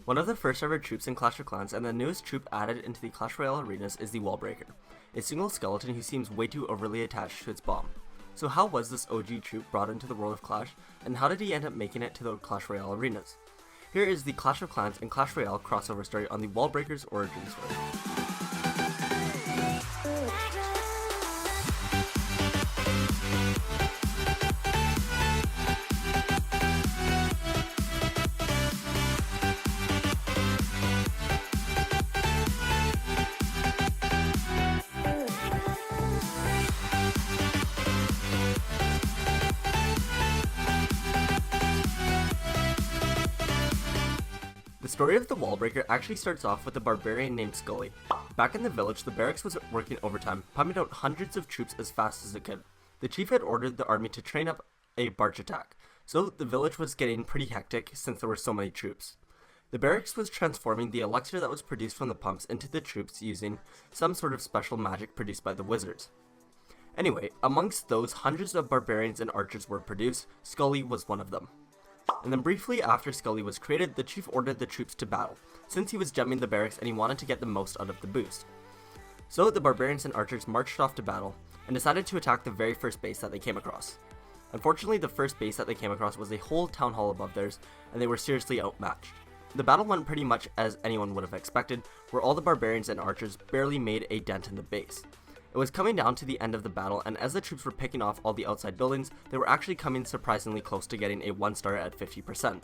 One of the first ever troops in Clash of Clans and the newest troop added into the Clash Royale arenas is the Wallbreaker, a single skeleton who seems way too overly attached to its bomb. So how was this OG troop brought into the world of Clash, and how did he end up making it to the Clash Royale arenas? Here is the Clash of Clans and Clash Royale crossover story on the Wallbreaker's origin story. The story of the Wallbreaker actually starts off with a barbarian named Scully. Back in the village, the barracks was working overtime, pumping out hundreds of troops as fast as it could. The chief had ordered the army to train up a barge attack, so the village was getting pretty hectic since there were so many troops. The barracks was transforming the elixir that was produced from the pumps into the troops using some sort of special magic produced by the wizards. Anyway, amongst those hundreds of barbarians and archers were produced, Scully was one of them. And then briefly after Scully was created, the chief ordered the troops to battle, since he was gemming the barracks and he wanted to get the most out of the boost. So the barbarians and archers marched off to battle, and decided to attack the very first base that they came across. Unfortunately, the first base that they came across was a whole town hall above theirs, and they were seriously outmatched. The battle went pretty much as anyone would have expected, where all the barbarians and archers barely made a dent in the base. It was coming down to the end of the battle, and as the troops were picking off all the outside buildings, they were actually coming surprisingly close to getting a 1-star at 50%.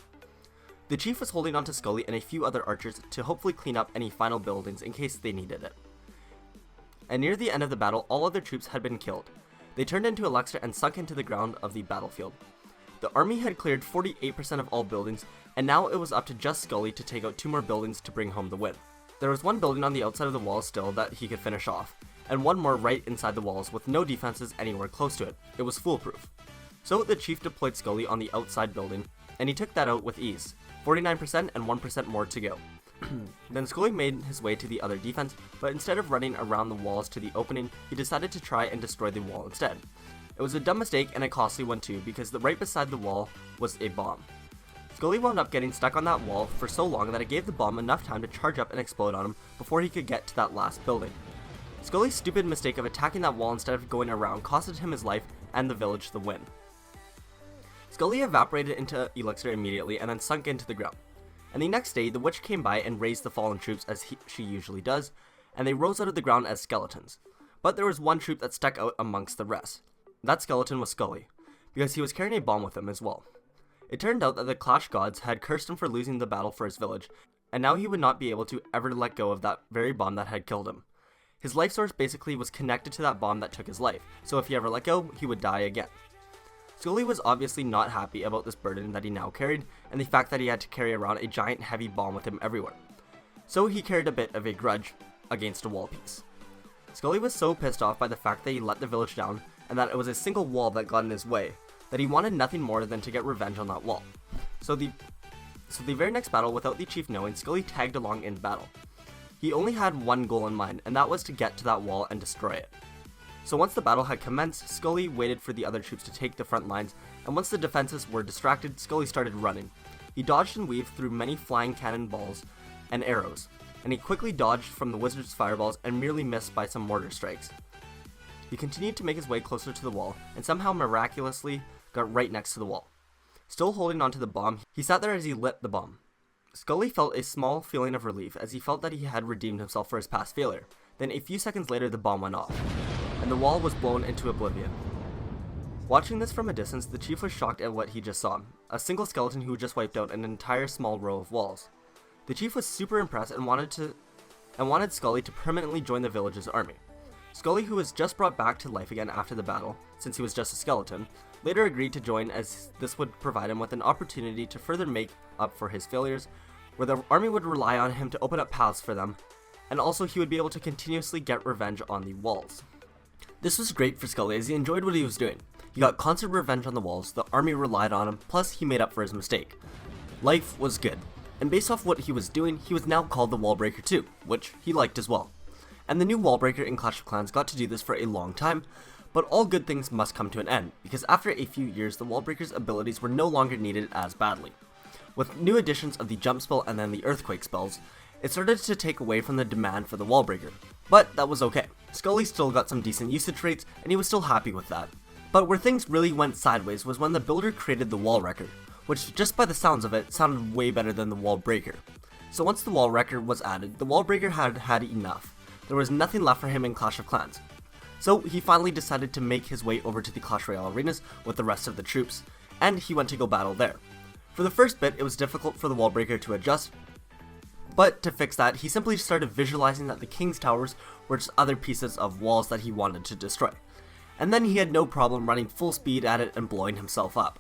The chief was holding on to Scully and a few other archers to hopefully clean up any final buildings in case they needed it. And near the end of the battle, all other troops had been killed. They turned into elixir and sunk into the ground of the battlefield. The army had cleared 48% of all buildings, and now it was up to just Scully to take out 2 more buildings to bring home the win. There was one building on the outside of the wall still that he could finish off, and one more right inside the walls with no defenses anywhere close to it. It was foolproof. So the chief deployed Scully on the outside building, and he took that out with ease, 49% and 1% more to go. Then Scully made his way to the other defense, but instead of running around the walls to the opening, he decided to try and destroy the wall instead. It was a dumb mistake and a costly one too, because right beside the wall was a bomb. Scully wound up getting stuck on that wall for so long that it gave the bomb enough time to charge up and explode on him before he could get to that last building. Scully's stupid mistake of attacking that wall instead of going around costed him his life and the village the win. Scully evaporated into elixir immediately and then sunk into the ground. And the next day, the witch came by and raised the fallen troops as she usually does, and they rose out of the ground as skeletons. But there was one troop that stuck out amongst the rest. That skeleton was Scully, because he was carrying a bomb with him as well. It turned out that the Clash gods had cursed him for losing the battle for his village, and now he would not be able to ever let go of that very bomb that had killed him. His life source basically was connected to that bomb that took his life, so if he ever let go, he would die again. Scully was obviously not happy about this burden that he now carried, and the fact that he had to carry around a giant heavy bomb with him everywhere. So he carried a bit of a grudge against a wall piece. Scully was so pissed off by the fact that he let the village down, and that it was a single wall that got in his way, that he wanted nothing more than to get revenge on that wall. So the very next battle, without the chief knowing, Scully tagged along in battle. He only had one goal in mind, and that was to get to that wall and destroy it. So once the battle had commenced, Scully waited for the other troops to take the front lines, and once the defenses were distracted, Scully started running. He dodged and weaved through many flying cannonballs and arrows, and he quickly dodged from the wizard's fireballs and merely missed by some mortar strikes. He continued to make his way closer to the wall, and somehow miraculously got right next to the wall. Still holding onto the bomb, he sat there as he lit the bomb. Scully felt a small feeling of relief as he felt that he had redeemed himself for his past failure. Then a few seconds later, the bomb went off, and the wall was blown into oblivion. Watching this from a distance, the chief was shocked at what he just saw, a single skeleton who just wiped out an entire small row of walls. The chief was super impressed and wanted Scully to permanently join the village's army. Scully, who was just brought back to life again after the battle, since he was just a skeleton, later agreed to join as this would provide him with an opportunity to further make up for his failures, where the army would rely on him to open up paths for them, and also he would be able to continuously get revenge on the walls. This was great for Scully as he enjoyed what he was doing. He got constant revenge on the walls, the army relied on him, plus he made up for his mistake. Life was good, and based off what he was doing, he was now called the Wallbreaker too, which he liked as well. And the new Wallbreaker in Clash of Clans got to do this for a long time, but all good things must come to an end, because after a few years the Wallbreaker's abilities were no longer needed as badly. With new additions of the jump spell and then the earthquake spells, it started to take away from the demand for the wall breaker. But that was okay. Scully still got some decent usage rates, and he was still happy with that. But where things really went sideways was when the builder created the wall wrecker, which just by the sounds of it sounded way better than the wall breaker. So once the wall wrecker was added, the wall breaker had had enough. There was nothing left for him in Clash of Clans. So he finally decided to make his way over to the Clash Royale arenas with the rest of the troops, and he went to go battle there. For the first bit, it was difficult for the wall breaker to adjust, but to fix that, he simply started visualizing that the King's Towers were just other pieces of walls that he wanted to destroy. And then he had no problem running full speed at it and blowing himself up.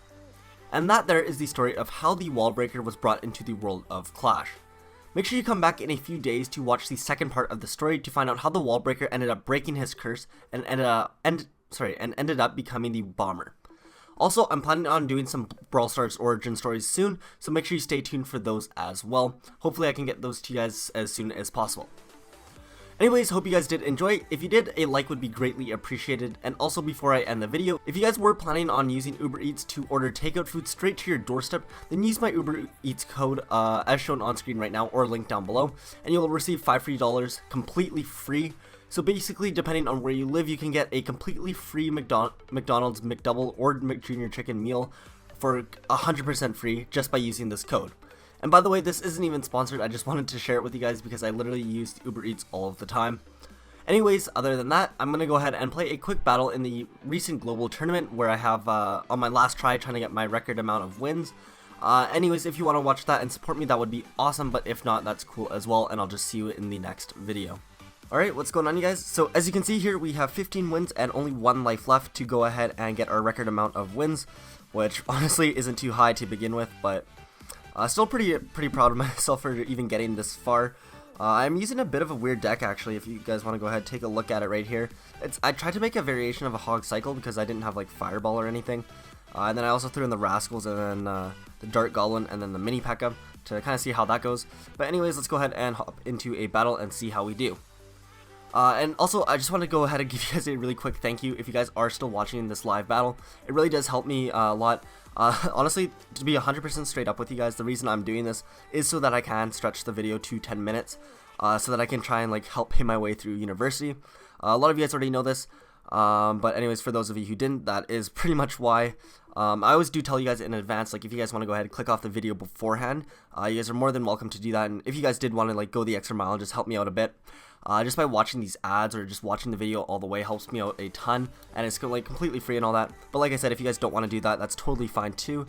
And that there is the story of how the wall breaker was brought into the world of Clash. Make sure you come back in a few days to watch the second part of the story to find out how the wall breaker ended up breaking his curse and ended up becoming the bomber. Also, I'm planning on doing some Brawl Stars origin stories soon, so make sure you stay tuned for those as well. Hopefully I can get those to you guys as soon as possible. Anyways, hope you guys did enjoy. If you did, a like would be greatly appreciated. And also, before I end the video, if you guys were planning on using Uber Eats to order takeout food straight to your doorstep, then use my Uber Eats code as shown on screen right now or linked down below, and you'll receive $5 free completely free. So basically, depending on where you live, you can get a completely free McDonald's McDouble or McJunior chicken meal for 100% free just by using this code. And by the way, this isn't even sponsored, I just wanted to share it with you guys because I literally use Uber Eats all of the time. Anyways, other than that, I'm going to go ahead and play a quick battle in the recent global tournament where I have, on my last try, trying to get my record amount of wins. Anyways, if you want to watch that and support me, that would be awesome, but if not, that's cool as well, and I'll just see you in the next video. Alright, what's going on, you guys? So as you can see here, we have 15 wins and only 1 life left to go ahead and get our record amount of wins, which honestly isn't too high to begin with, but still pretty proud of myself for even getting this far. I'm using a bit of a weird deck actually. If you guys want to go ahead, take a look at it right here. I tried to make a variation of a hog cycle because I didn't have like fireball or anything. And then I also threw in the rascals and then the dart goblin and then the mini P.E.K.K.A. to kind of see how that goes. But anyways, let's go ahead and hop into a battle and see how we do. And also, I just want to go ahead and give you guys a really quick thank you if you guys are still watching this live battle. It really does help me a lot. Honestly, to be 100% straight up with you guys, the reason I'm doing this is so that I can stretch the video to 10 minutes, so that I can try and like help pay my way through university. A lot of you guys already know this, but anyways, for those of you who didn't, that is pretty much why. I always do tell you guys in advance, like if you guys want to go ahead and click off the video beforehand, you guys are more than welcome to do that. And if you guys did want to like go the extra mile and just help me out a bit, just by watching these ads or just watching the video all the way helps me out a ton, and it's like completely free and all that. But like I said, if you guys don't want to do that, that's totally fine too.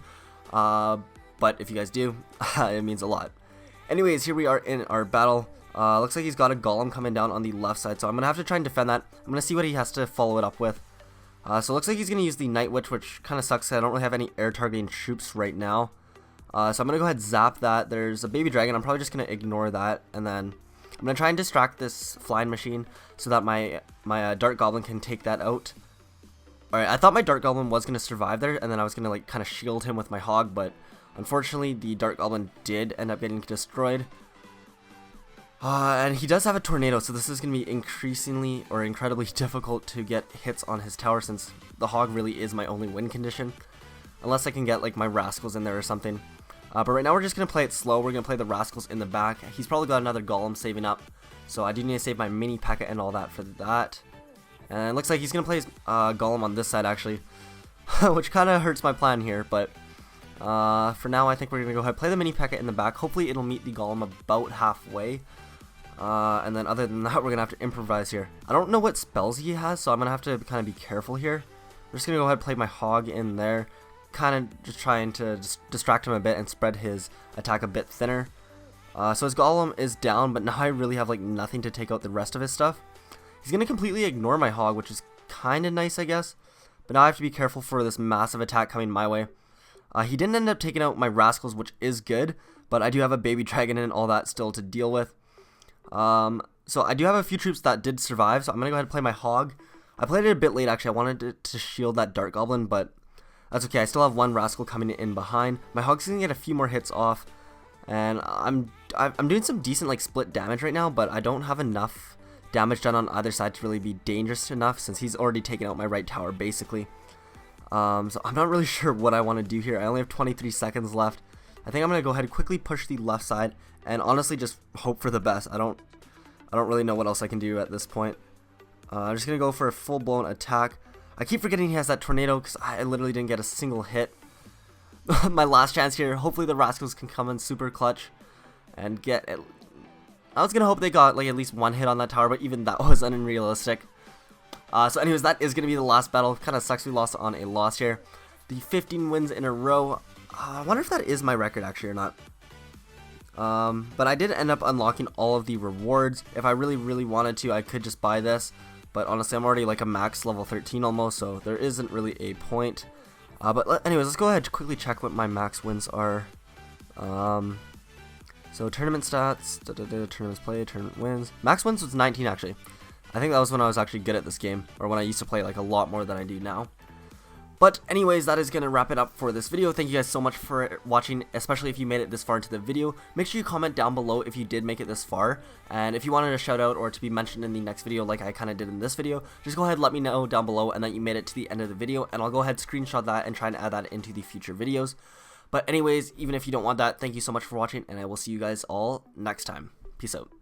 But if you guys do, it means a lot. Anyways, here we are in our battle. Looks like he's got a golem coming down on the left side, so I'm gonna have to try and defend that. I'm gonna see what he has to follow it up with. So it looks like he's gonna use the Night Witch, which kind of sucks. I don't really have any air targeting troops right now. So I'm gonna go ahead and zap that. There's a baby dragon. I'm probably just gonna ignore that, and then I'm gonna try and distract this flying machine so that my dart goblin can take that out. Alright, I thought my dart goblin was gonna survive there, and then I was gonna like kind of shield him with my hog, but unfortunately the dart goblin did end up getting destroyed. And he does have a tornado, so this is gonna be incredibly difficult to get hits on his tower, since the hog really is my only win condition, unless I can get like my rascals in there or something. But right now we're just going to play it slow. We're going to play the rascals in the back. He's probably got another golem saving up, so I do need to save my mini P.E.K.K.A. and all that for that. And it looks like he's going to play his golem on this side actually, which kind of hurts my plan here. But for now I think we're going to go ahead and play the mini P.E.K.K.A. in the back. Hopefully it'll meet the golem about halfway. And then other than that, we're going to have to improvise here. I don't know what spells he has, so I'm going to have to kind of be careful here. I'm just going to go ahead and play my hog in there. Kind of just trying to distract him a bit and spread his attack a bit thinner. So his golem is down, but now I really have like nothing to take out the rest of his stuff. He's going to completely ignore my hog, which is kind of nice, I guess. But now I have to be careful for this massive attack coming my way. He didn't end up taking out my rascals, which is good, but I do have a baby dragon and all that still to deal with. So I do have a few troops that did survive, so I'm going to go ahead and play my hog. I played it a bit late actually. I wanted to shield that dart goblin, but that's okay. I still have one rascal coming in behind. My hog's gonna get a few more hits off, and I'm doing some decent like split damage right now, but I don't have enough damage done on either side to really be dangerous enough, since he's already taken out my right tower basically. So I'm not really sure what I want to do here. I only have 23 seconds left. I think I'm gonna go ahead and quickly push the left side and honestly just hope for the best. I don't really know what else I can do at this point. I'm just gonna go for a full-blown attack. I keep forgetting he has that tornado because I literally didn't get a single hit. My last chance here. Hopefully the Rascals can come in super clutch and get it. I was gonna hope they got like at least one hit on that tower, but even that was unrealistic. So anyways, that is gonna be the last battle. Kind of sucks we lost on a loss here. The 15 wins in a row. I wonder if that is my record actually or not. But I did end up unlocking all of the rewards. If I really wanted to, I could just buy this. But honestly, I'm already like a max level 13 almost, so there isn't really a point. But anyways, let's go ahead and quickly check what my max wins are. So tournament stats, tournaments played, tournament wins. Max wins was 19 actually. I think that was when I was actually good at this game, or when I used to play like a lot more than I do now. But anyways, that is going to wrap it up for this video. Thank you guys so much for watching, especially if you made it this far into the video. Make sure you comment down below if you did make it this far. And if you wanted a shout out or to be mentioned in the next video like I kind of did in this video, just go ahead and let me know down below and that you made it to the end of the video. And I'll go ahead and screenshot that and try and add that into the future videos. But anyways, even if you don't want that, thank you so much for watching and I will see you guys all next time. Peace out.